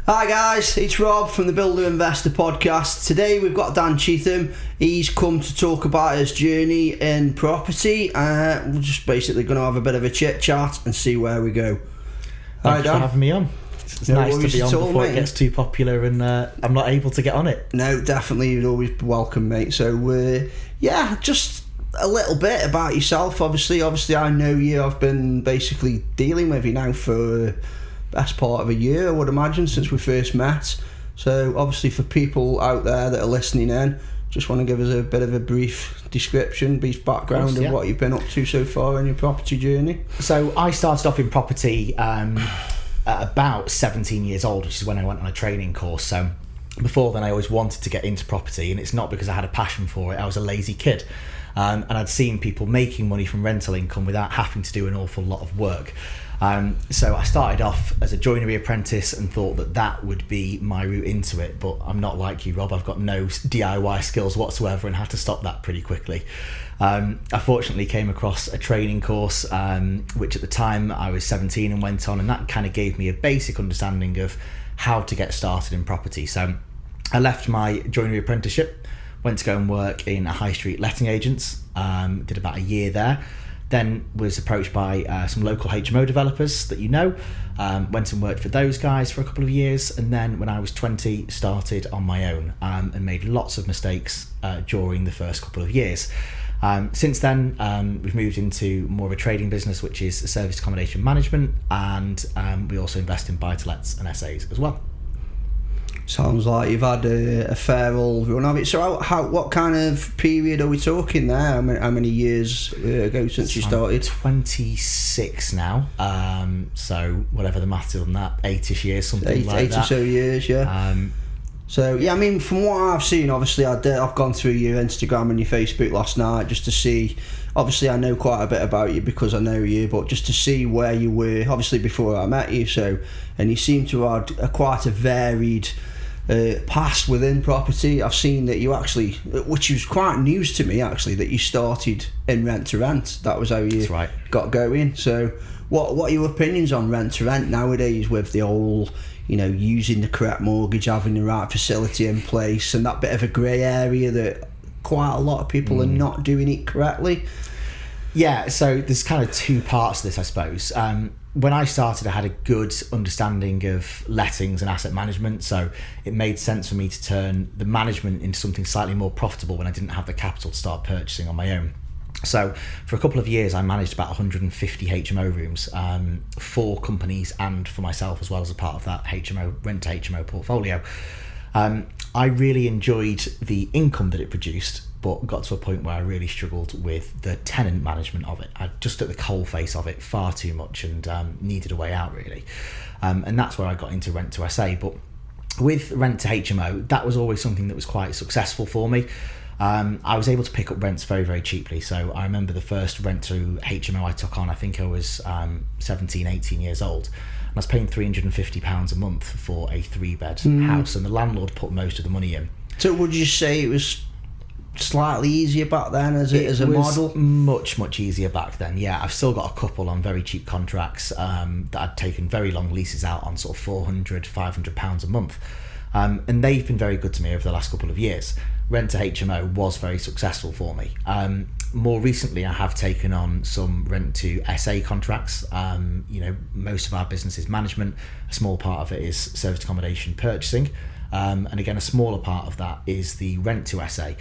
Hi guys, it's Rob from the Builder Investor Podcast. Today we've got Dan Cheetham. He's come to talk about his journey in property. We're just basically going to have a bit of a chit chat and see where we go. Thanks for having me on. It's nice to be on before it gets too popular and I'm not able to get on it. No, definitely, you'd always be welcome, mate. So, just a little bit about yourself. Obviously, I know you. I've been basically dealing with you now for best part of a year, I would imagine, since we first met. So obviously for people out there that are listening in, just want to give us a bit of a brief description, brief background of what you've been up to so far in your property journey. So I started off in property at about 17 years old, which is when I went on a training course. So before then I always wanted to get into property, and it's not because I had a passion for it. I was a lazy kid, and I'd seen people making money from rental income without having to do an awful lot of work. So I started off as a joinery apprentice and thought that would be my route into it, but I'm not like you, Rob. I've got no DIY skills whatsoever and had to stop that pretty quickly. I fortunately came across a training course, which at the time I was 17 and went on, and that kind of gave me a basic understanding of how to get started in property. So I left my joinery apprenticeship, went to go and work in a high street letting agents, did about a year there. Then was approached by some local HMO developers that went and worked for those guys for a couple of years, and then when I was 20 started on my own and made lots of mistakes during the first couple of years. Since then we've moved into more of a trading business, which is service accommodation management, and we also invest in buy-to-lets and SAs as well. Sounds like you've had a fair old run of it. So what kind of period are we talking there? How many years ago since you started? 26 now. So whatever the math is on that, 8-ish years, something like that. 8 or so years, yeah. So yeah, I mean, from what I've seen, obviously I've gone through your Instagram and your Facebook last night just to see. Obviously, I know quite a bit about you because I know you, but just to see where you were, obviously before I met you. So, and you seem to have had quite a varied past within property. I've seen that you actually, which was quite news to me actually, that you started in rent to rent. That was how you got going. So what are your opinions on rent to rent nowadays with the whole, using the correct mortgage, having the right facility in place, and that bit of a grey area that quite a lot of people are not doing it correctly? Yeah, so there's kind of two parts to this, I suppose. When I started, I had a good understanding of lettings and asset management, so it made sense for me to turn the management into something slightly more profitable when I didn't have the capital to start purchasing on my own. So for a couple of years, I managed about 150 HMO rooms for companies and for myself as well as a part of that rent-to-HMO portfolio. I really enjoyed the income that it produced, but got to a point where I really struggled with the tenant management of it. I just at the coalface of it far too much and needed a way out, really. And that's where I got into rent to SA. But with rent to HMO, that was always something that was quite successful for me. I was able to pick up rents very, very cheaply. So I remember the first rent to HMO I took on, I think I was 17, 18 years old. I was paying £350 a month for a 3-bed house, and the landlord put most of the money in. So would you say it was slightly easier back then as a model? Much easier back then, yeah. I've still got a couple on very cheap contracts that I'd taken very long leases out on, sort of £400-500 a month. And they've been very good to me over the last couple of years. Rent to HMO was very successful for me. More recently, I have taken on some rent to SA contracts. Most of our business is management. A small part of it is service accommodation purchasing. And again, a smaller part of that is the rent to SA.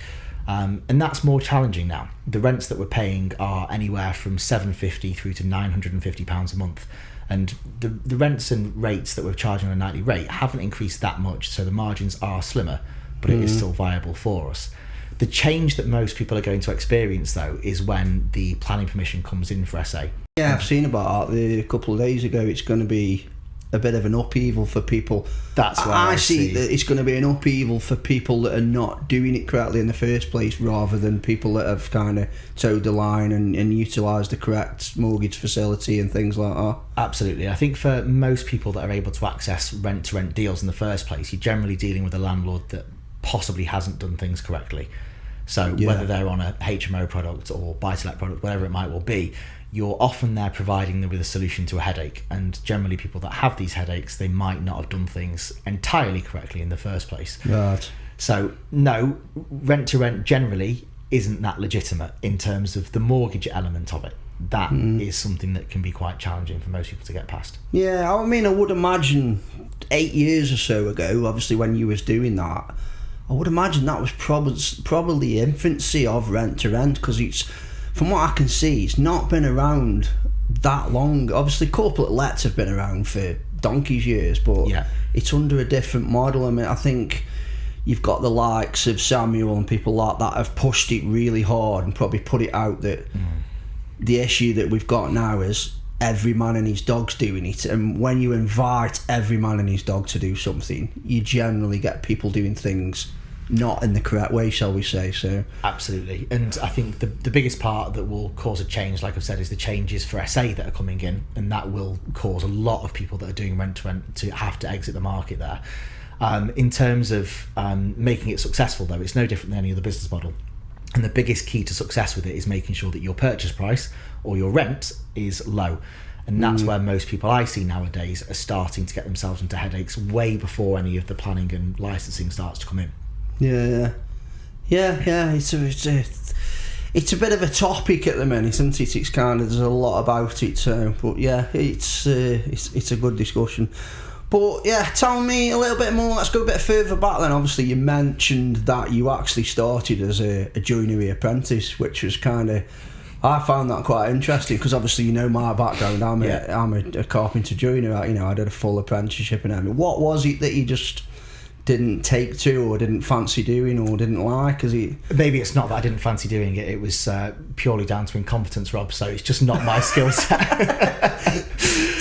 And that's more challenging now. The rents that we're paying are anywhere from £750 through to £950 a month. And the rents and rates that we're charging on a nightly rate haven't increased that much, so the margins are slimmer, but it is still viable for us. The change that most people are going to experience, though, is when the planning permission comes in for SA. Yeah, I've seen about that a couple of days ago. It's going to be a bit of an upheaval for people. That's where I see that it's going to be an upheaval for people that are not doing it correctly in the first place, rather than people that have kind of towed the line and utilised the correct mortgage facility and things like that. Absolutely. I think for most people that are able to access rent-to-rent deals in the first place, you're generally dealing with a landlord that possibly hasn't done things correctly. So whether they're on a HMO product or buy-to-let product, whatever it might well be, you're often there providing them with a solution to a headache. And generally people that have these headaches, they might not have done things entirely correctly in the first place. Right. So no, rent to rent generally isn't that legitimate in terms of the mortgage element of it. That is something that can be quite challenging for most people to get past. Yeah, I mean, I would imagine 8 years or so ago, obviously when you was doing that, I would imagine that was probably the infancy of rent to rent, because it's, from what I can see, it's not been around that long. Obviously corporate lets have been around for donkey's years, but it's under a different model. I mean, I think you've got the likes of Samuel and people like that have pushed it really hard and probably put it out that the issue that we've got now is every man and his dog's doing it, and when you invite every man and his dog to do something, you generally get people doing things not in the correct way, shall we say. So absolutely. And I think the biggest part that will cause a change, like I've said, is the changes for SA that are coming in, and that will cause a lot of people that are doing rent to rent to have to exit the market there. In terms of making it successful though, it's no different than any other business model. And the biggest key to success with it is making sure that your purchase price or your rent is low. And that's where most people I see nowadays are starting to get themselves into headaches way before any of the planning and licensing starts to come in. Yeah. It's a bit of a topic at the minute, isn't it? It's kind of, there's a lot about it. So, but yeah, it's a good discussion. But yeah, tell me a little bit more. Let's go a bit further back then. Obviously, you mentioned that you actually started as a joinery apprentice, which was kind of, I found that quite interesting, because obviously you know my background. I'm a carpenter joiner. I did a full apprenticeship and everything. What was it that you just didn't take to, or didn't fancy doing, or didn't like? Maybe it's not that I didn't fancy doing it. It was purely down to incompetence, Rob. So it's just not my skill set.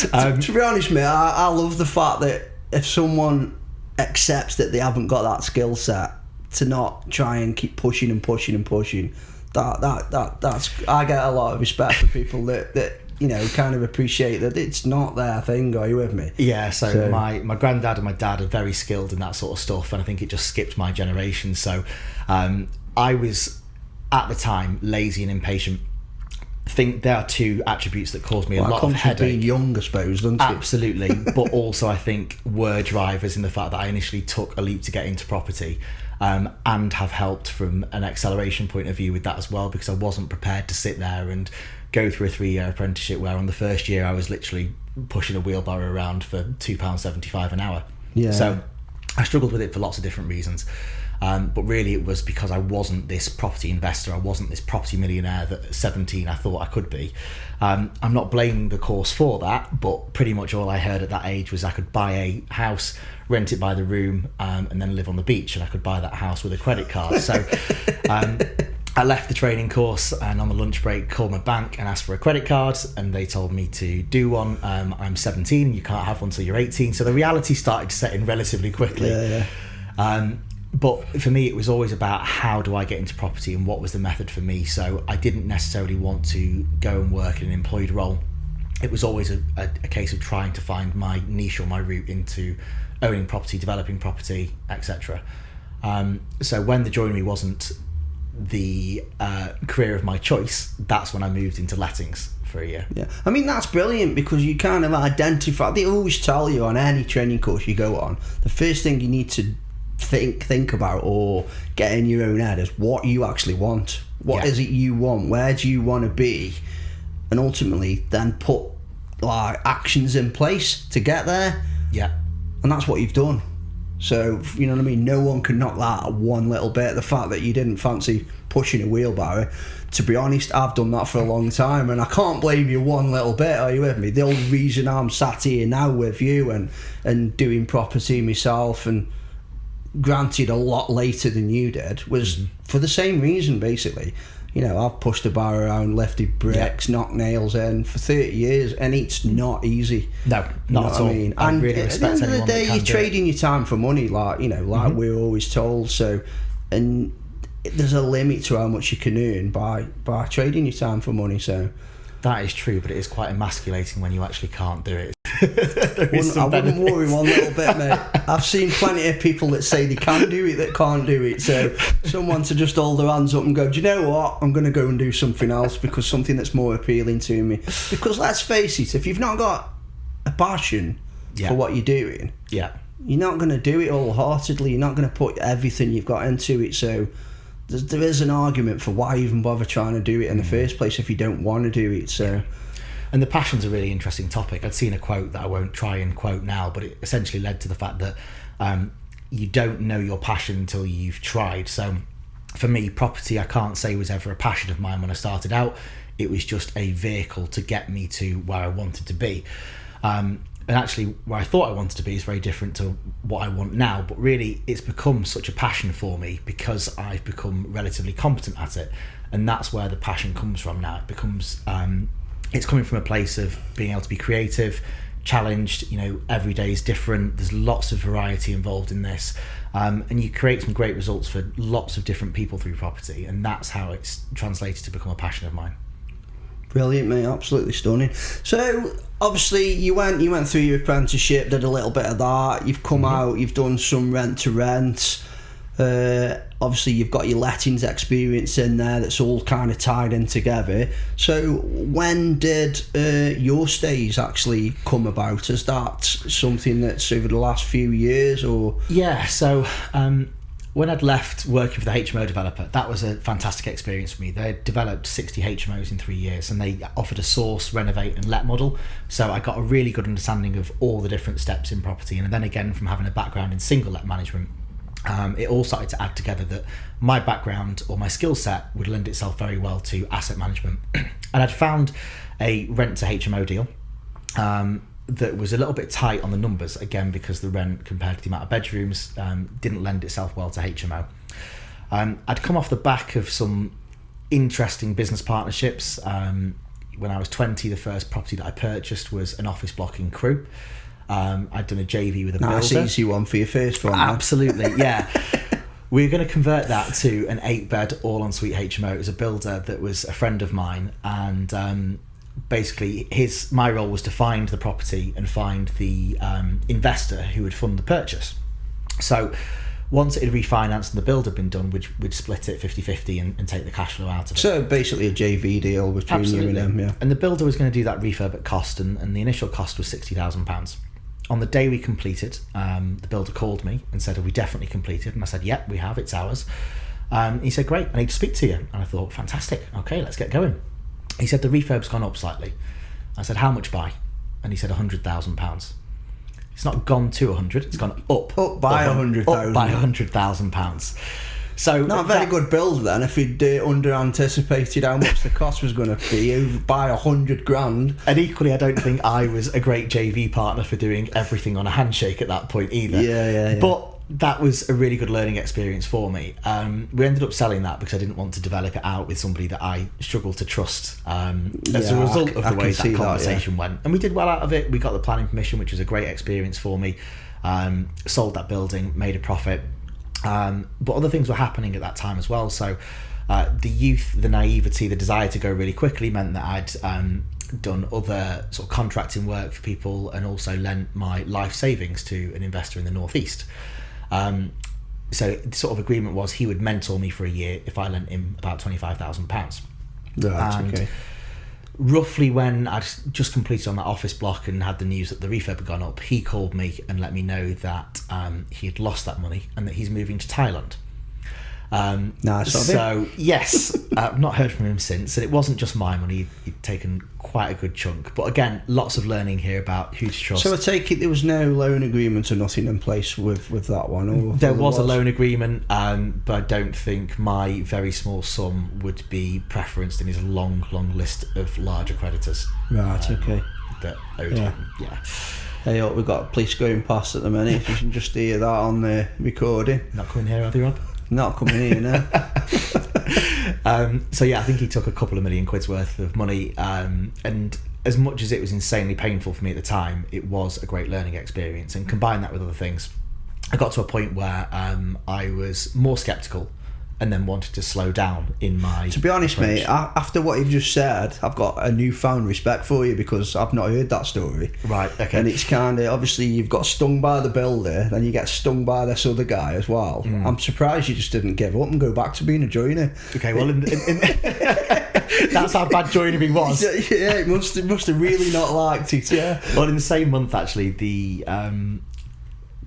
To be honest, mate, I love the fact that if someone accepts that they haven't got that skill set, to not try and keep pushing and pushing and pushing. That's I get a lot of respect for people that kind of appreciate that it's not their thing. Are you with me? Yeah, so my granddad and my dad are very skilled in that sort of stuff, and I think it just skipped my generation. So I was, at the time, lazy and impatient. I think there are two attributes that caused me a lot of headache. Being young, I suppose, doesn't it? Absolutely. But also I think were drivers in the fact that I initially took a leap to get into property, and have helped from an acceleration point of view with that as well, because I wasn't prepared to sit there and go through a 3-year apprenticeship where on the first year I was literally pushing a wheelbarrow around for £2.75 an hour. Yeah. So I struggled with it for lots of different reasons. But really it was because I wasn't this property investor. I wasn't this property millionaire that at 17 I thought I could be. I'm not blaming the course for that, but pretty much all I heard at that age was I could buy a house, rent it by the room, and then live on the beach, and I could buy that house with a credit card. So I left the training course, and on the lunch break called my bank and asked for a credit card, and they told me to do one. I'm 17, you can't have one until you're 18. So the reality started to set in relatively quickly. Yeah. But for me, it was always about how do I get into property and what was the method for me. So I didn't necessarily want to go and work in an employed role. It was always a case of trying to find my niche or my route into owning property, developing property, etc. So when the joinery wasn't the career of my choice, that's when I moved into lettings for a year. Yeah, I mean, that's brilliant, because you kind of identify, they always tell you on any training course you go on, the first thing you need to think about or get in your own head is what you actually want. What is it you want? Where do you want to be? And ultimately then put like actions in place to get there. Yeah. And that's what you've done. So, you know what I mean? No one can knock that one little bit. The fact that you didn't fancy pushing a wheelbarrow, to be honest, I've done that for a long time, and I can't blame you one little bit. Are you with me? The only reason I'm sat here now with you and doing property myself, and granted a lot later than you did, was for the same reason, basically. I've pushed a bar around, lifted bricks, knocked nails in for 30 years, and it's not easy. No, not at all. I mean? I And really at the respect end of the anyone day, that can you're do trading your time for money, like we're always told. So, and there's a limit to how much you can earn by trading your time for money. So that is true, but it is quite emasculating when you actually can't do it. I wouldn't worry one little bit, mate. I've seen plenty of people that say they can do it that can't do it. So someone to just hold their hands up and go, do you know what? I'm going to go and do something else because something that's more appealing to me. Because let's face it, if you've not got a passion for what you're doing, you're not going to do it wholeheartedly. You're not going to put everything you've got into it. So there is an argument for why even bother trying to do it in the first place if you don't want to do it. So. And the passion's a really interesting topic. I'd seen a quote that I won't try and quote now, but it essentially led to the fact that you don't know your passion until you've tried. So for me, property, I can't say was ever a passion of mine when I started out. It was just a vehicle to get me to where I wanted to be. And actually, where I thought I wanted to be is very different to what I want now. But really, it's become such a passion for me because I've become relatively competent at it. And that's where the passion comes from now. It becomes... it's coming from a place of being able to be creative, challenged, every day is different. There's lots of variety involved in this. And you create some great results for lots of different people through property. And that's how it's translated to become a passion of mine. Brilliant, mate. Absolutely stunning. So, obviously, you went through your apprenticeship, did a little bit of that. You've come out, you've done some rent-to-rent. Obviously you've got your lettings experience in there that's all kind of tied in together. So when did your stays actually come about? Is that something that's over the last few years or? Yeah, so when I'd left working for the HMO developer, that was a fantastic experience for me. They developed 60 HMOs in 3 years and they offered a source, renovate and let model. So I got a really good understanding of all the different steps in property. And then again, from having a background in single let management, it all started to add together that my background or my skill set would lend itself very well to asset management. And I'd found a rent to HMO deal that was a little bit tight on the numbers, again, because the rent compared to the amount of bedrooms didn't lend itself well to HMO. I'd come off the back of some interesting business partnerships. When I was 20, the first property that I purchased was an office block in Crewe. I'd done a JV with a builder. Nice easy one for your first one. Absolutely, yeah. We were going to convert that to an 8-bed all-ensuite HMO. It was a builder that was a friend of mine, and basically my role was to find the property and find the investor who would fund the purchase. So once it had refinanced and the build had been done, we'd split it 50-50 and take the cash flow out of it. So basically a JV deal between you and them, yeah. And the builder was going to do that refurb at cost, and the initial cost was £60,000. On the day we completed, the builder called me and said, have we definitely completed? And I said, yep, we have, it's ours. He said, great, I need to speak to you. And I thought, fantastic, okay, let's get going. He said, the refurb's gone up slightly. I said, how much by? And he said, £100,000. It's not gone to 100, it's gone up. Up by 100,000. Up by £100,000. So not a very good build then if he'd under anticipated how much the cost was going to be over by 100 grand. And equally, I don't think I was a great JV partner for doing everything on a handshake at that point either. Yeah. But that was a really good learning experience for me. We ended up selling that because I didn't want to develop it out with somebody that I struggled to trust as a result of the way that conversation went. And we did well out of it. We got the planning permission, which was a great experience for me. Sold that building, made a profit. But other things were happening at that time as well. So the youth, the naivety, the desire to go really quickly meant that I'd done other sort of contracting work for people and also lent my life savings to an investor in the northeast. So the sort of agreement was he would mentor me for a year if I lent him about £25,000. Right, okay. Roughly when I'd just completed on that office block and had the news that the refurb had gone up, he called me and let me know that he had lost that money and that he's moving to Thailand. Nice. So yes, I've not heard from him since, and it wasn't just my money. He'd taken quite a good chunk, but again, lots of learning here about who to trust. So I take it there was no loan agreement or nothing in place with that one? Or there was a loan agreement, but I don't think my very small sum would be preferenced in his long list of larger creditors. Right, okay. That owed him, yeah. Hey, we've got police going past at the minute. If you can just hear that on the recording. Not coming here, are they, Rob? Not coming here, no. So yeah, I think he took a couple of £1 million worth of money, and as much as it was insanely painful for me at the time, it was a great learning experience. And combine that with other things, I got to a point where I was more sceptical and then wanted to slow down in my... To be honest, approach. mate, after what you've just said, I've got a newfound respect for you because I've not heard that story. Right, okay. And it's kind of, obviously, you've got stung by the builder, then you get stung by this other guy as well. I'm surprised you just didn't give up and go back to being a joiner. Okay, well, that's how bad joinery was. Yeah, it must have really not liked it, yeah. Well, in the same month, actually, the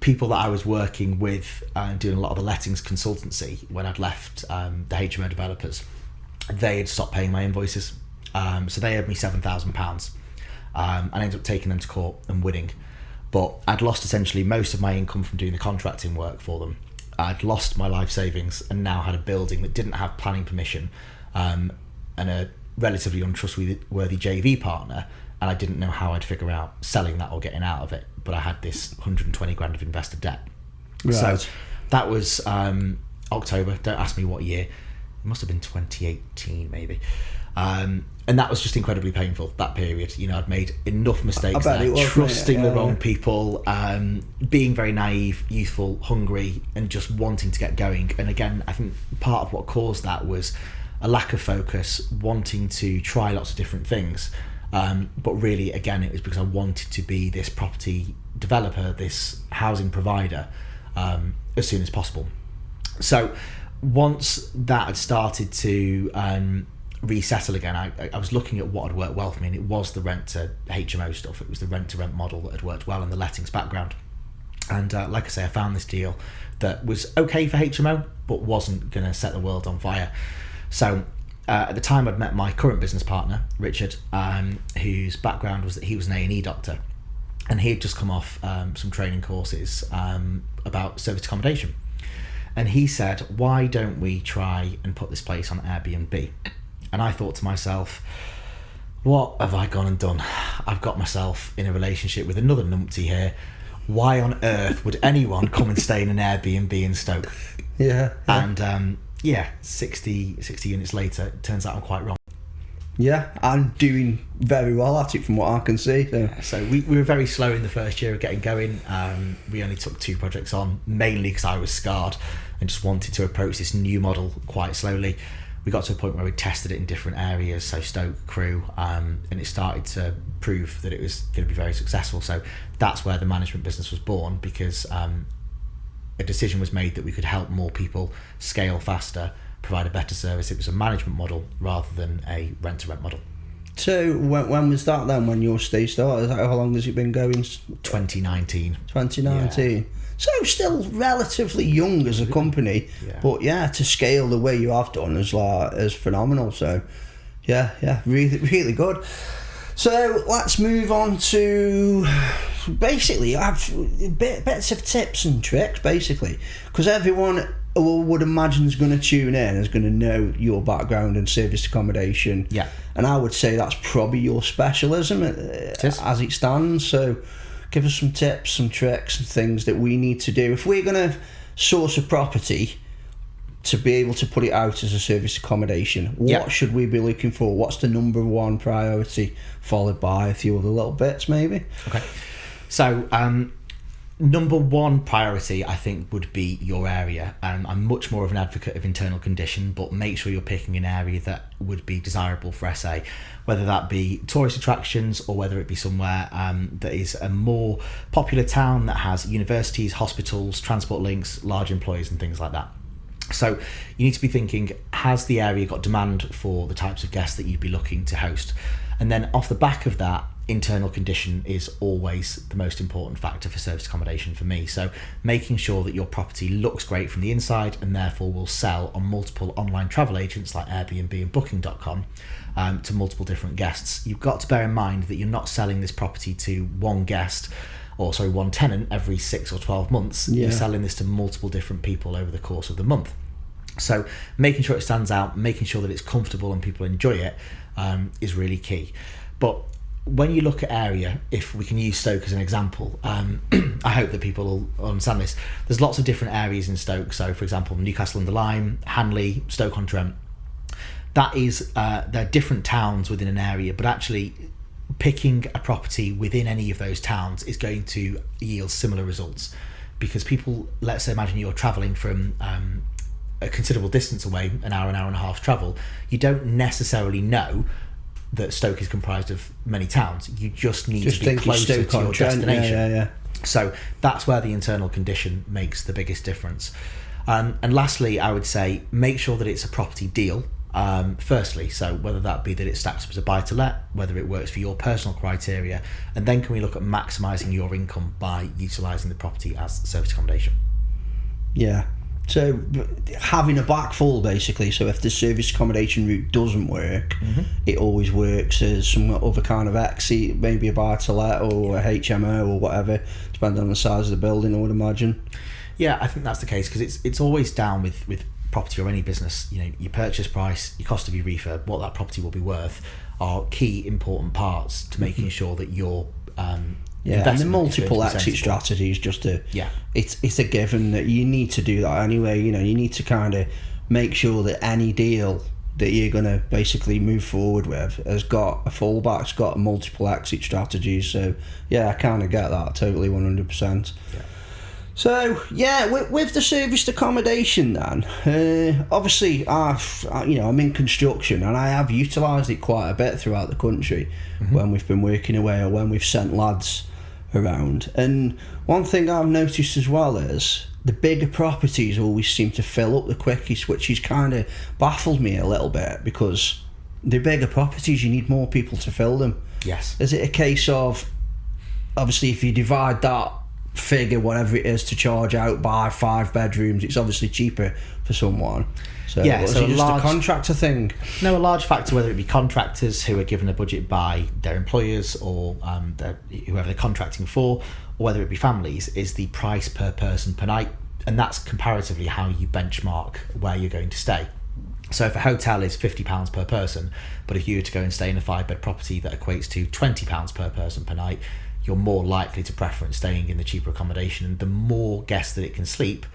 people that I was working with doing a lot of the lettings consultancy when I'd left the HMO developers, they had stopped paying my invoices. So they owed me £7,000. I ended up taking them to court and winning. But I'd lost essentially most of my income from doing the contracting work for them. I'd lost my life savings and now had a building that didn't have planning permission and a relatively untrustworthy JV partner, and I didn't know how I'd figure out selling that or getting out of it. But I had this 120 grand of investor debt. Right. So that was October. Don't ask me what year. It must have been 2018 maybe. And that was just incredibly painful, that period. You know, I'd made enough mistakes there, trusting the wrong people, being very naive, youthful, hungry, and just wanting to get going. And again, I think part of what caused that was a lack of focus, wanting to try lots of different things. But really, again, it was because I wanted to be this property developer, this housing provider, as soon as possible. So once that had started to resettle again, I was looking at what had worked well for me, and it was the rent to HMO stuff. It was the rent to rent model that had worked well in the lettings background. And like I say, I found this deal that was okay for HMO, but wasn't going to set the world on fire. So at the time, I'd met my current business partner, Richard, whose background was that he was an A&E doctor, and he had just come off some training courses about service accommodation. And he said, why don't we try and put this place on Airbnb? And I thought to myself, what have I gone and done? I've got myself in a relationship with another numpty here. Why on earth would anyone come and stay in an Airbnb in Stoke? Yeah. And 60 units later, it turns out I'm quite wrong. Yeah, I'm doing very well at it from what I can see. So we were very slow in the first year of getting going. We only took 2 projects on, mainly because I was scarred and just wanted to approach this new model quite slowly. We got to a point where we tested it in different areas, so Stoke, Crewe, and it started to prove that it was going to be very successful. So that's where the management business was born, because a decision was made that we could help more people scale faster, provide a better service. It was a management model rather than a rent-to-rent model. So when was that then, when your stay started? How long has it been going? 2019. 2019. Yeah. So still relatively young as a company, but to scale the way you have done is phenomenal. So really, really good. So let's move on to basically have bits of tips and tricks, basically, because everyone would imagine is going to tune in, is going to know your background in service accommodation. Yeah. And I would say that's probably your specialism as it stands. So give us some tips, some tricks and things that we need to do. If we're going to source a property to be able to put it out as a service accommodation, what should we be looking for? What's the number one priority, followed by a few other little bits maybe? Okay. So number one priority, I think, would be your area. I'm much more of an advocate of internal condition, but make sure you're picking an area that would be desirable for SA, whether that be tourist attractions or whether it be somewhere that is a more popular town that has universities, hospitals, transport links, large employers and things like that. So you need to be thinking, has the area got demand for the types of guests that you'd be looking to host? And then off the back of that, internal condition is always the most important factor for service accommodation for me. So making sure that your property looks great from the inside and therefore will sell on multiple online travel agents like Airbnb and Booking.com to multiple different guests. You've got to bear in mind that you're not selling this property to one tenant every 6 or 12 months. You're selling this to multiple different people over the course of the month. So making sure it stands out, making sure that it's comfortable and people enjoy it is really key. But when you look at area, if we can use Stoke as an example, I hope that people will understand this. There's lots of different areas in Stoke. So, for example, Newcastle-under-Lyme, Hanley, Stoke-on-Trent. That is, they're different towns within an area, but actually picking a property within any of those towns is going to yield similar results, because people, let's say, imagine you're travelling from a considerable distance away, an hour and a half travel, you don't necessarily know that Stoke is comprised of many towns. You just need to be closer to your destination. Yeah. So that's where the internal condition makes the biggest difference. And lastly, I would say make sure that it's a property deal. Firstly, so whether that be that it stacks up as a buy-to-let, whether it works for your personal criteria, and then can we look at maximising your income by utilising the property as service accommodation. Yeah. So having a back full, basically. So if the service accommodation route doesn't work, it always works as some other kind of exit, maybe a buy-to-let or a HMO or whatever, depending on the size of the building, I would imagine. Yeah, I think that's the case, because it's always down with property or any business. You know, your purchase price, your cost of your refurb, what that property will be worth, are key important parts to making sure that your and the multiple exit strategies, it's a given that you need to do that anyway. You know, you need to kind of make sure that any deal that you're going to basically move forward with has got a fallback, it's got multiple exit strategies. So yeah, I kind of get that totally, 100%. Yeah. So yeah, with the serviced accommodation then, obviously I'm in construction and I have utilised it quite a bit throughout the country when we've been working away or when we've sent lads around. And one thing I've noticed as well is the bigger properties always seem to fill up the quickest, which has kind of baffled me a little bit, because the bigger properties, you need more people to fill them. Yes. Is it a case of, obviously if you divide that figure, whatever it is, to charge out by 5 bedrooms, it's obviously cheaper for someone. So yeah, is it just a contractor thing? No, a large factor, whether it be contractors who are given a budget by their employers or whoever they're contracting for, or whether it be families, is the price per person per night, and that's comparatively how you benchmark where you're going to stay. So if a hotel is £50 per person, but if you were to go and stay in a 5-bed property that equates to £20 per person per night, you're more likely to preference staying in the cheaper accommodation. And the more guests that it can sleep,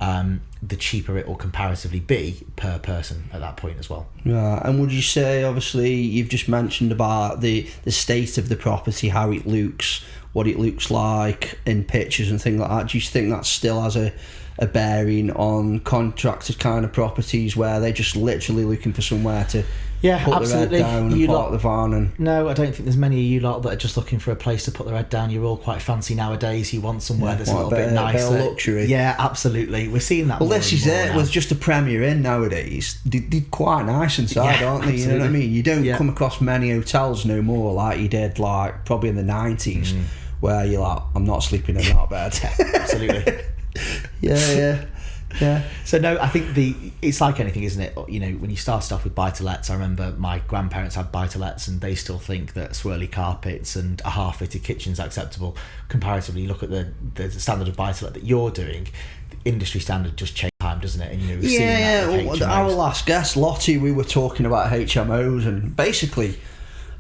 the cheaper it will comparatively be per person at that point as well. Yeah, and would you say, obviously, you've just mentioned about the state of the property, how it looks, what it looks like in pictures and things like that. Do you think that still has a bearing on contracted kind of properties where they're just literally looking for somewhere to put absolutely. their head down and park the van? And no, I don't think there's many of you lot that are just looking for a place to put their head down. You're all quite fancy nowadays. You want somewhere that's a little bit nicer. A bit of luxury. Yeah, absolutely. We're seeing that. Well, this is it. Was just a Premier Inn nowadays. They're quite nice inside, aren't they? Absolutely. You know what I mean? You don't come across many hotels no more like you did, like probably in the 90s, where you're like, I'm not sleeping in that bed. Absolutely. Yeah. So no, I think it's like anything, isn't it? You know, when you started off with buy-to-lets, I remember my grandparents had buy-to-lets and they still think that swirly carpets and a half-fitted kitchen's acceptable. Comparatively, look at the standard of buy-to-let that you're doing. The industry standard just changed time, doesn't it? And you know, we've seen that with HMOs. Our last guest, Lottie, we were talking about HMOs and basically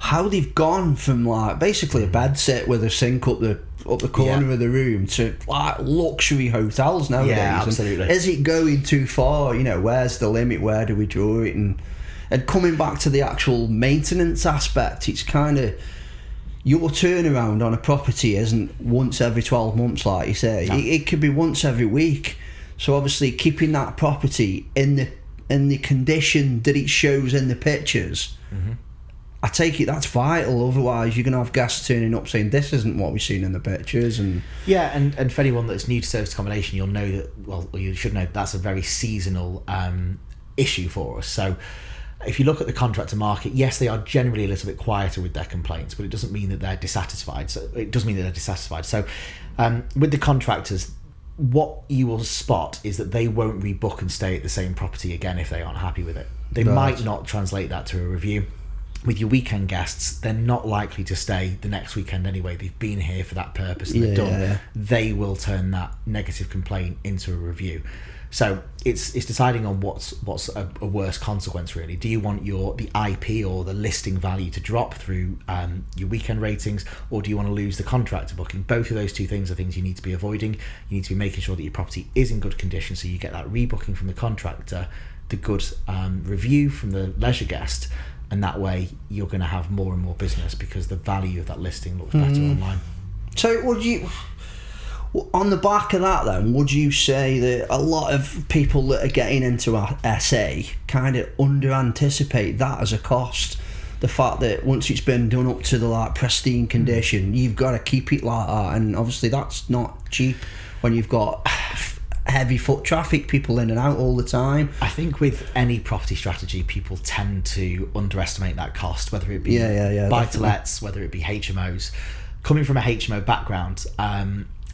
how they've gone from like basically a bed sit with a sink up the corner of the room to like luxury hotels nowadays. Yeah, absolutely. And is it going too far? You know, where's the limit? Where do we draw it? And coming back to the actual maintenance aspect, it's kind of, your turnaround on a property isn't once every 12 months, like you say. No. It could be once every week. So obviously, keeping that property in the condition that it shows in the pictures. I take it that's vital, otherwise you're going to have guests turning up saying this isn't what we've seen in the pictures. And for anyone that's new to service accommodation, you'll know that, well, you should know that's a very seasonal issue for us. So if you look at the contractor market, yes, they are generally a little bit quieter with their complaints, but it doesn't mean that they're dissatisfied. So it does mean that they're dissatisfied. So with the contractors, what you will spot is that they won't rebook and stay at the same property again if they aren't happy with it. They might not translate that to a review. With your weekend guests, they're not likely to stay the next weekend anyway. They've been here for that purpose and they're done. Yeah. They will turn that negative complaint into a review. So it's deciding on what's a worse consequence, really. Do you want the IP or the listing value to drop through your weekend ratings, or do you want to lose the contractor booking? Both of those two things are things you need to be avoiding. You need to be making sure that your property is in good condition, so you get that rebooking from the contractor, the good review from the leisure guest, and that way you're going to have more and more business because the value of that listing looks better online. So On the back of that then, would you say that a lot of people that are getting into SA kind of under-anticipate that as a cost? The fact that once it's been done up to the like pristine condition, you've got to keep it like that, and obviously that's not cheap when you've got heavy foot traffic, people in and out all the time. I think with any property strategy, people tend to underestimate that cost, whether it be buy-to-lets, whether it be HMOs. Coming from a HMO background,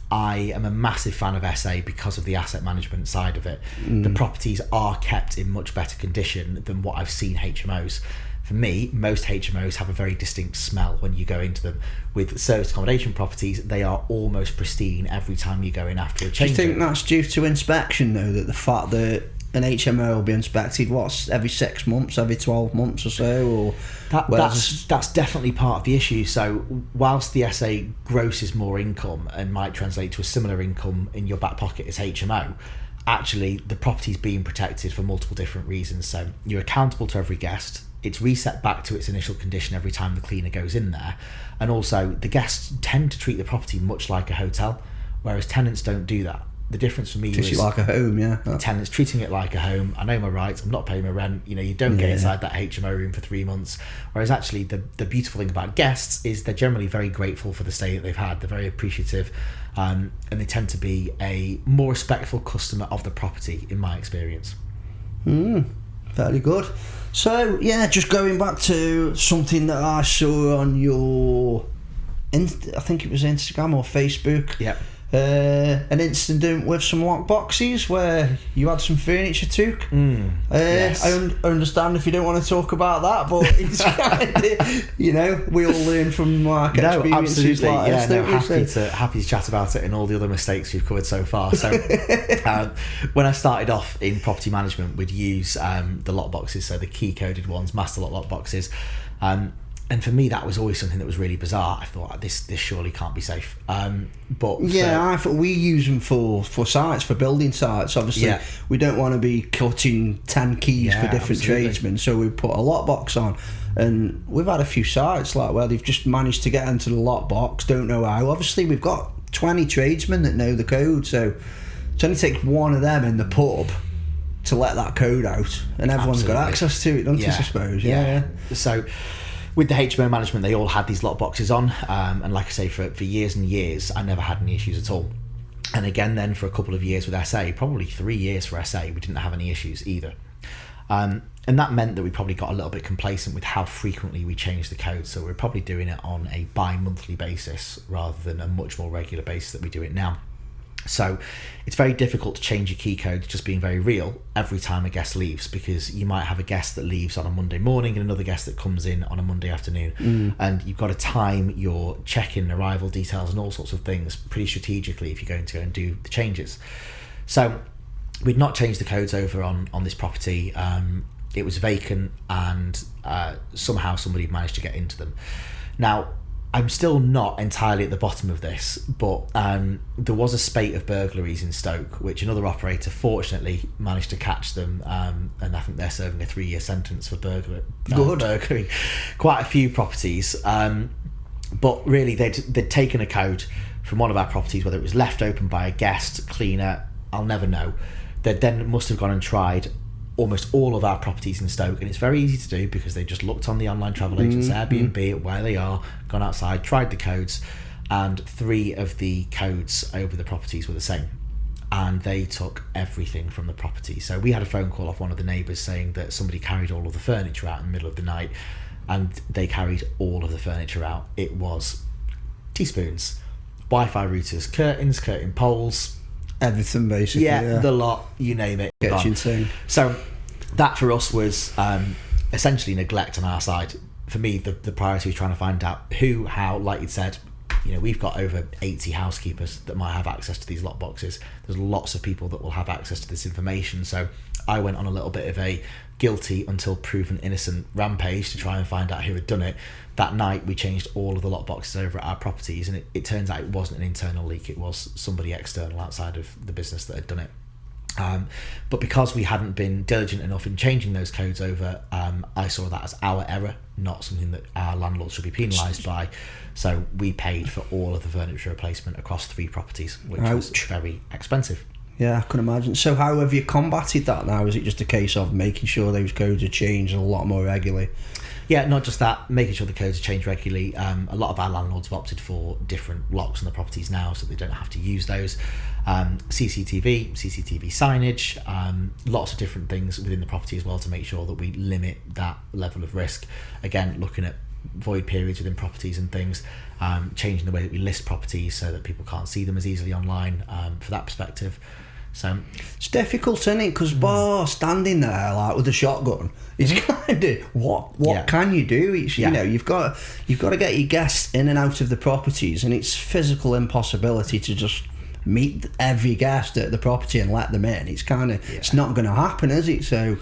I am a massive fan of SA because of the asset management side of it. The properties are kept in much better condition than what I've seen HMOs. For me, most HMOs have a very distinct smell when you go into them. With service accommodation properties, they are almost pristine every time you go in after a change. Do you think that's due to inspection though, that the fact that an HMO will be inspected every 6 months, every 12 months or so? Or that's definitely part of the issue. So whilst the SA grosses more income and might translate to a similar income in your back pocket as HMO, actually the property's being protected for multiple different reasons. So you're accountable to every guest. It's reset back to its initial condition every time the cleaner goes in there. And also the guests tend to treat the property much like a hotel, whereas tenants don't do that. The difference for me treats was it like a home, yeah. Tenants treating it like a home. I know my rights. I'm not paying my rent. You don't get inside that HMO room for 3 months. Whereas actually the beautiful thing about guests is they're generally very grateful for the stay that they've had. They're very appreciative, and they tend to be a more respectful customer of the property, in my experience. Fairly good. So yeah, just going back to something that I saw on your, I think it was Instagram or Facebook. Yep. An incident with some lock boxes where you had some furniture took. Yes. I understand if you don't want to talk about that, but it's kind of, we all learn from like experiences like this. Happy to chat about it and all the other mistakes we've covered so far. So when I started off in property management, we'd use the lock boxes, so the key coded ones, master lock boxes. And for me, that was always something that was really bizarre. I thought, this surely can't be safe. But I thought we use them for sites, for building sites. Obviously, we don't want to be cutting 10 keys for different tradesmen, so we put a lockbox on. And we've had a few sites like where they've just managed to get into the lockbox, don't know how. Obviously, we've got 20 tradesmen that know the code, so it only takes one of them in the pub to let that code out, and everyone's got access to it, don't they, I suppose? Yeah. So with the HMO management, they all had these lock boxes on, and like I say, for years and years, I never had any issues at all. And again, then for a couple of years with SA, probably 3 years for SA, we didn't have any issues either. And that meant that we probably got a little bit complacent with how frequently we changed the code. So we're probably doing it on a bi-monthly basis rather than a much more regular basis that we do it now. So it's very difficult to change your key code, just being very real, every time a guest leaves, because you might have a guest that leaves on a Monday morning and another guest that comes in on a Monday afternoon. And you've got to time your check-in, arrival details and all sorts of things pretty strategically if you're going to go and do the changes. So we'd not changed the codes over on this property. It was vacant, and somehow somebody managed to get into them. Now, I'm still not entirely at the bottom of this, but there was a spate of burglaries in Stoke, which another operator fortunately managed to catch them, and I think they're serving a 3-year sentence for burglary. Quite a few properties, but really they'd taken a code from one of our properties, whether it was left open by a guest, cleaner, I'll never know. They then must have gone and tried almost all of our properties in Stoke, and it's very easy to do because they just looked on the online travel agents, Airbnb, where they are, gone outside, tried the codes, and 3 of the codes over the properties were the same, and they took everything from the property. So we had a phone call off one of the neighbours saying that somebody carried all of the furniture out in the middle of the night, and they carried all of the furniture out. It was teaspoons, Wi-Fi routers, curtains, curtain poles, everything basically. The lot, you name it. Gets insane. So that for us was essentially neglect on our side. For me, the priority was trying to find out who, how, like you said, we've got over 80 housekeepers that might have access to these lock boxes. There's lots of people that will have access to this information. So I went on a little bit of a guilty until proven innocent rampage to try and find out who had done it. That night we changed all of the lock boxes over at our properties, and it turns out it wasn't an internal leak, it was somebody external outside of the business that had done it. But because we hadn't been diligent enough in changing those codes over, I saw that as our error, not something that our landlords should be penalised by. So we paid for all of the furniture replacement across 3 properties, which was very expensive. Yeah, I can imagine. So how have you combated that now? Is it just a case of making sure those codes are changed a lot more regularly? Yeah, not just that, making sure the codes are changed regularly. A lot of our landlords have opted for different locks on the properties now, so they don't have to use those. CCTV signage, lots of different things within the property as well to make sure that we limit that level of risk. Again, looking at void periods within properties and things, changing the way that we list properties so that people can't see them as easily online for that perspective. So it's difficult, isn't it? Because standing there like with a shotgun, it's kind of what can you do? It's, you know, you've got to get your guests in and out of the properties, and it's physical impossibility to just meet every guest at the property and let them in. It's kind of it's not going to happen, is it? So.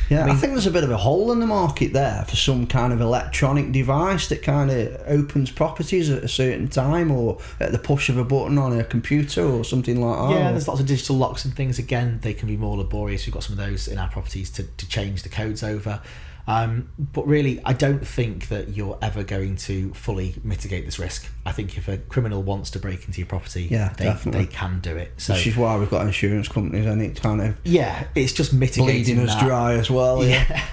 Yeah, I think there's a bit of a hole in the market there for some kind of electronic device that kind of opens properties at a certain time, or at the push of a button on a computer or something like that. Yeah, there's lots of digital locks and things. Again, they can be more laborious. We've got some of those in our properties to change the codes over. But really, I don't think that you're ever going to fully mitigate this risk. I think if a criminal wants to break into your property, they can do it. So, which is why we've got insurance companies, and it kind of it's just mitigating bleeding us dry as well. Yeah,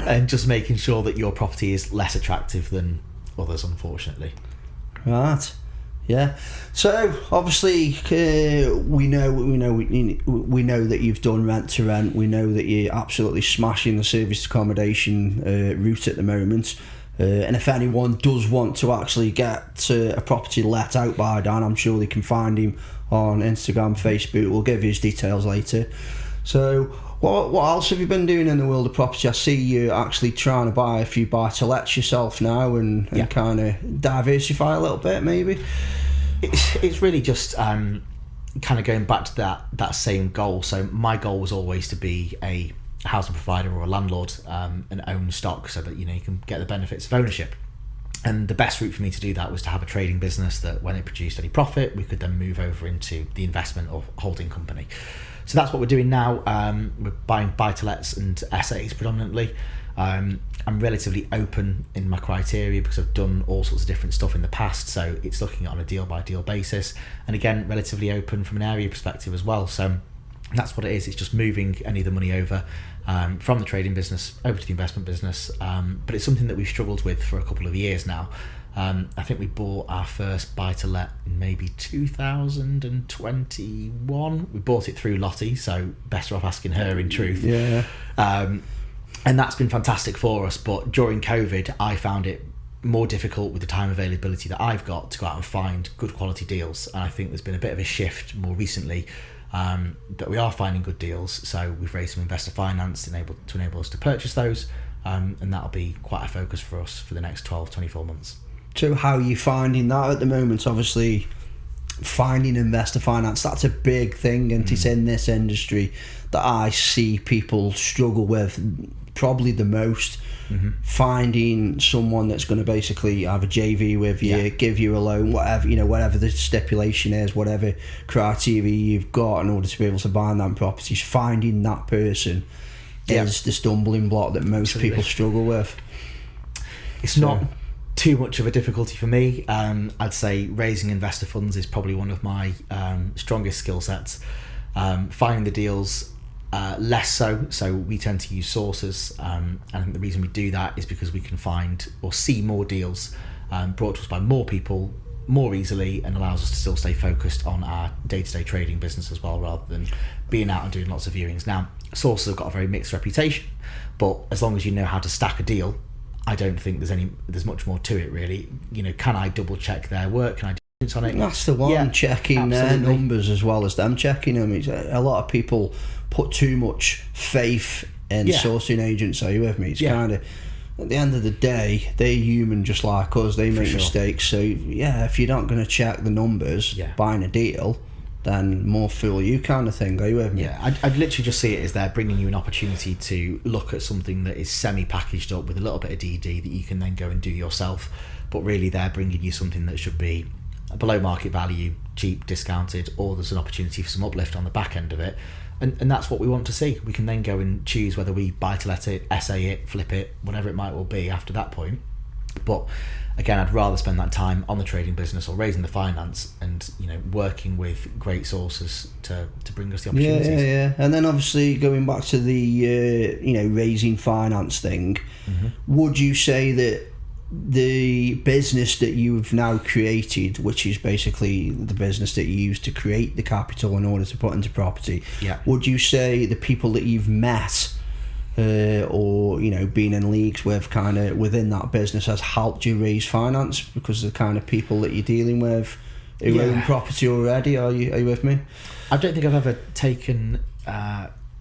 and just making sure that your property is less attractive than others, unfortunately. Right. Yeah. So obviously we know that you've done rent to rent. We know that you're absolutely smashing the serviced accommodation route at the moment. And if anyone does want to actually get a property let out by Dan, I'm sure they can find him on Instagram, Facebook. We'll give you his details later. So what else have you been doing in the world of property? I see you actually trying to buy a few buy-to-lets yourself now and kind of diversify a little bit, maybe. It's really just kind of going back to that same goal. So my goal was always to be a housing provider or a landlord and own stock, so that you can get the benefits of ownership. And the best route for me to do that was to have a trading business that when it produced any profit, we could then move over into the investment or holding company. So that's what we're doing now. We're buying buy-to-lets and essays predominantly. I'm relatively open in my criteria because I've done all sorts of different stuff in the past, so it's looking on a deal-by-deal basis, and again, relatively open from an area perspective as well. So that's what it is. It's just moving any of the money over from the trading business over to the investment business, but it's something that we've struggled with for a couple of years now. I think we bought our first buy-to-let in maybe 2021. We bought it through Lottie, so better off asking her in truth. Yeah. And that's been fantastic for us, but during COVID I found it more difficult with the time availability that I've got to go out and find good quality deals, and I think there's been a bit of a shift more recently that we are finding good deals, so we've raised some investor finance to enable us to purchase those, and that'll be quite a focus for us for the next 12-24 months. So how are you finding that at the moment? Obviously finding investor finance, that's a big thing, and it's in this industry that I see people struggle with probably the most. Finding someone that's going to basically have a JV with you, give you a loan, whatever the stipulation is, whatever criteria you've got in order to be able to buy them properties, finding that person is the stumbling block that most people struggle with. It's not too much of a difficulty for me. I'd say raising investor funds is probably one of my strongest skill sets. Finding the deals, less so we tend to use sources, and I think the reason we do that is because we can find or see more deals brought to us by more people more easily, and allows us to still stay focused on our day-to-day trading business as well, rather than being out and doing lots of viewings. Now, sources have got a very mixed reputation, but as long as you know how to stack a deal, I don't think there's much more to it really. Can I double check their work? Can I do on it? That's the one, checking their numbers as well as them checking them. It's a lot of people put too much faith in sourcing agents. Are you with me? It's kind of, at the end of the day, they're human just like us. They make mistakes. So if you're not going to check the numbers buying a deal, then more fool you kind of thing. Are you with me? I'd literally just see it as they're bringing you an opportunity to look at something that is semi-packaged up with a little bit of DD that you can then go and do yourself, but really they're bringing you something that should be below market value, cheap, discounted, or there's an opportunity for some uplift on the back end of it. And that's what we want to see. We can then go and choose whether we buy to let it, SA it, flip it, whatever it might well be after that point. But again, I'd rather spend that time on the trading business or raising the finance and, you know, working with great sources to bring us the opportunities. Yeah. And then obviously going back to the, you know, raising finance thing, would you say that the business that you've now created, which is basically the business that you use to create the capital in order to put into property, would you say the people that you've met or, you know, been in leagues with kind of within that business has helped you raise finance because of the kind of people that you're dealing with who own property already? Are you with me? I don't think I've ever taken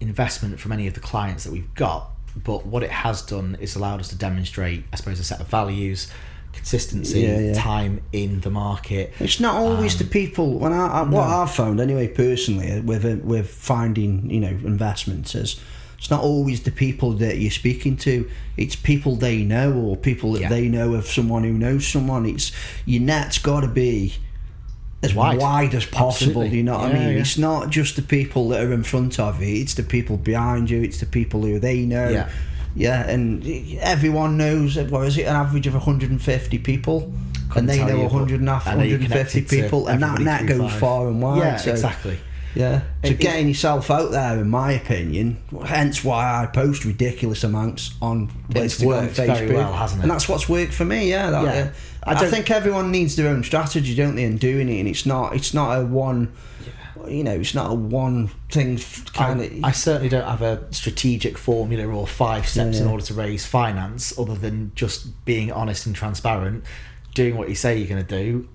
investment from any of the clients that we've got, but what it has done is allowed us to demonstrate, I suppose, a set of values, consistency, time in the market. It's not always the people. What I've found anyway, personally, with finding, you know, investments is it's not always the people that you're speaking to. It's people they know or people that they know of someone who knows someone. It's your net's got to be as wide as possible. Absolutely. You know what I mean? It's not just the people that are in front of you. It's the people behind you. It's the people who they know. And everyone knows. What is it? An average of 150 people, and they know 150 people, and that net goes far and wide. Yeah, exactly. Yeah, so getting yourself out there, in my opinion, hence why I post ridiculous amounts on Instagram, Facebook, very well, hasn't it? And that's what's worked for me. I think everyone needs their own strategy, don't they, in doing it, and it's not a one. You know, it's not a one thing kind of. I certainly don't have a strategic formula or 5 steps in order to raise finance, other than just being honest and transparent, doing what you say you're going to do.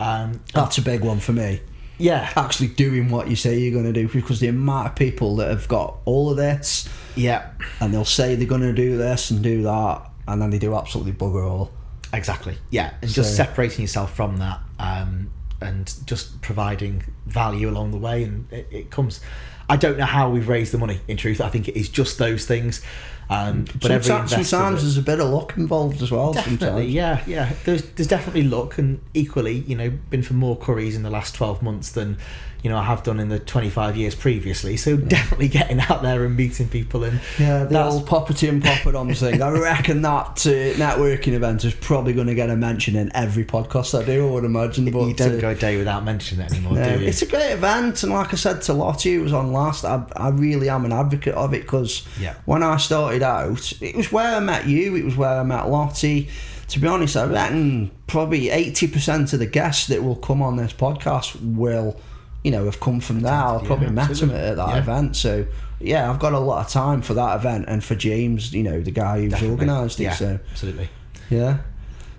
That's a big one for me. Yeah, actually doing what you say you're going to do, because the amount of people that have got all of this, and they'll say they're going to do this and do that, and then they do absolutely bugger all. Exactly. Yeah, and just separating yourself from that, and just providing value along the way, and it comes. I don't know how we've raised the money. In truth, I think it is just those things. But sometimes there's a bit of luck involved as well. Definitely, yeah. There's definitely luck, and equally, you know, been for more curries in the last 12 months than, you know, I have done in the 25 years previously. So definitely getting out there and meeting people, and the old property and poppadoms thing. I reckon that networking event is probably going to get a mention in every podcast I do, I would imagine. But you don't go a day without mentioning it anymore, do you? It's a great event, and like I said to Lottie, who was on last, I really am an advocate of it, because when I started out, it was where I met you, it was where I met Lottie. To be honest, I reckon probably 80% of the guests that will come on this podcast will, you know, have come from there. I'll probably met them at that event. So I've got a lot of time for that event, and for James, you know, the guy who's organised it. So absolutely.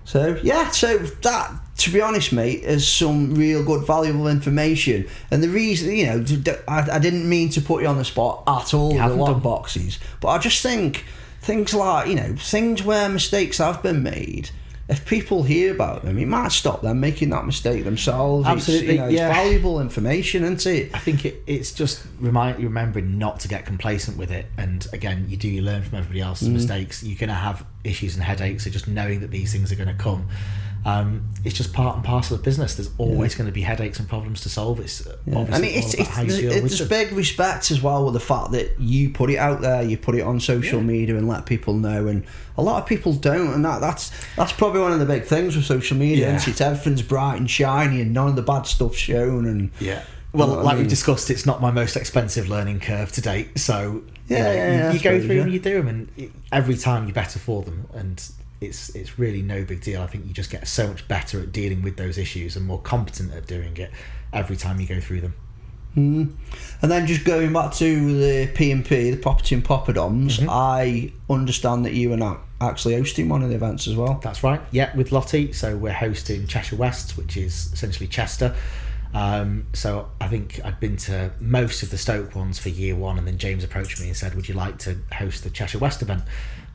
So that, to be honest, mate, is some real good, valuable information. And the reason, you know, I didn't mean to put you on the spot at all with the lock boxes, but I just think things like, you know, things where mistakes have been made, if people hear about them, it might stop them making that mistake themselves. Absolutely, it's valuable information, isn't it? I think it's just remembering not to get complacent with it. And again, you learn from everybody else's mistakes. You're going to have issues and headaches, so just knowing that these things are going to come. It's just part and parcel of business. There's always going to be headaches and problems to solve. It's obviously all about how you deal with them. Big respect as well with the fact that you put it out there, you put it on social media and let people know, and a lot of people don't, and that's probably one of the big things with social media. It's everything's bright and shiny and none of the bad stuff's shown. And well, like we discussed, it's not my most expensive learning curve to date, so you go through and you do them, and every time you're better for them, and it's really no big deal. I think you just get so much better at dealing with those issues and more competent at doing it every time you go through them. And then just going back to the P&P, the property and poppadoms, I understand that you are not actually hosting one of the events as well. That's right, with Lottie. So we're hosting Cheshire West, which is essentially Chester. So I think I'd been to most of the Stoke ones for year one, and then James approached me and said, would you like to host the Cheshire West event?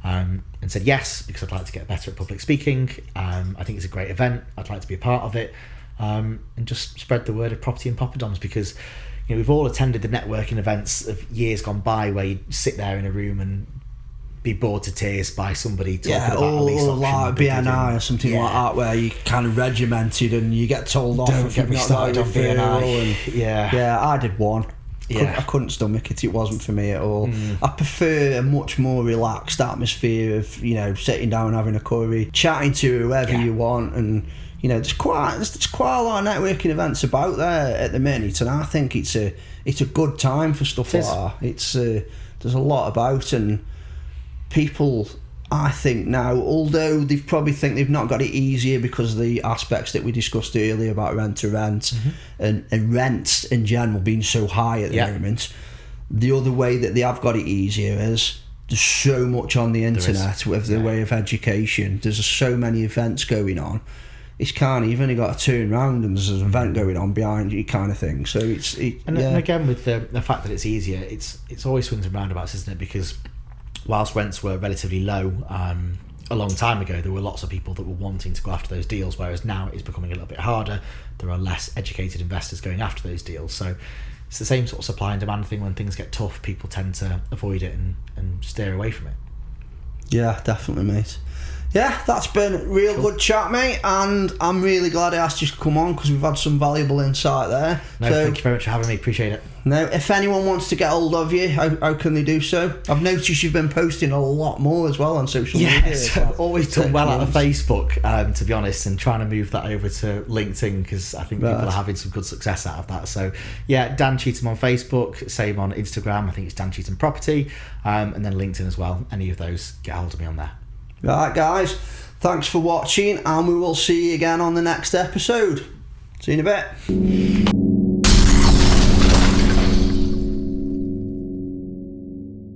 And said yes, because I'd like to get better at public speaking. I think it's a great event. I'd like to be a part of it, and just spread the word of property and poppadoms, because, you know, we've all attended the networking events of years gone by where you sit there in a room and be bored to tears by somebody talking about a lease option, like BNI or something like that, where you kind of regimented and you get told off. Don't get me started on BNI. I did one. I couldn't stomach it. It wasn't for me at all. I prefer a much more relaxed atmosphere of, sitting down, having a curry, chatting to whoever you want, and there's quite a lot of networking events about there at the minute, and I think it's a good time for stuff like that. It's there's a lot about, and people, I think now, although they probably think they've not got it easier because of the aspects that we discussed earlier about rent to rent and rents in general being so high at the moment, the other way that they have got it easier is there's so much on the internet with the way of education. There's so many events going on. It's kind of, you've only got to turn around and there's an event going on behind you, kind of thing. So and again, with the fact that it's easier, it's always swings and roundabouts, isn't it? Because whilst rents were relatively low a long time ago, there were lots of people that were wanting to go after those deals, whereas now it's becoming a little bit harder. There are less educated investors going after those deals. So it's the same sort of supply and demand thing. When things get tough, people tend to avoid it and steer away from it. Yeah, definitely, mate. Yeah, that's been a real good chat, mate, and I'm really glad I asked you to come on because we've had some valuable insight there. No, thank you very much for having me, appreciate it. Now, if anyone wants to get hold of you, how can they do so? I've noticed you've been posting a lot more as well on social media. Yes, I've always done well out of Facebook, to be honest, and trying to move that over to LinkedIn because I think people are having some good success out of that. So, yeah, Dan Cheetham on Facebook, same on Instagram, I think it's Dan Cheetham Property, and then LinkedIn as well. Any of those, get hold of me on there. Right, guys, thanks for watching, and we will see you again on the next episode. See you in a bit.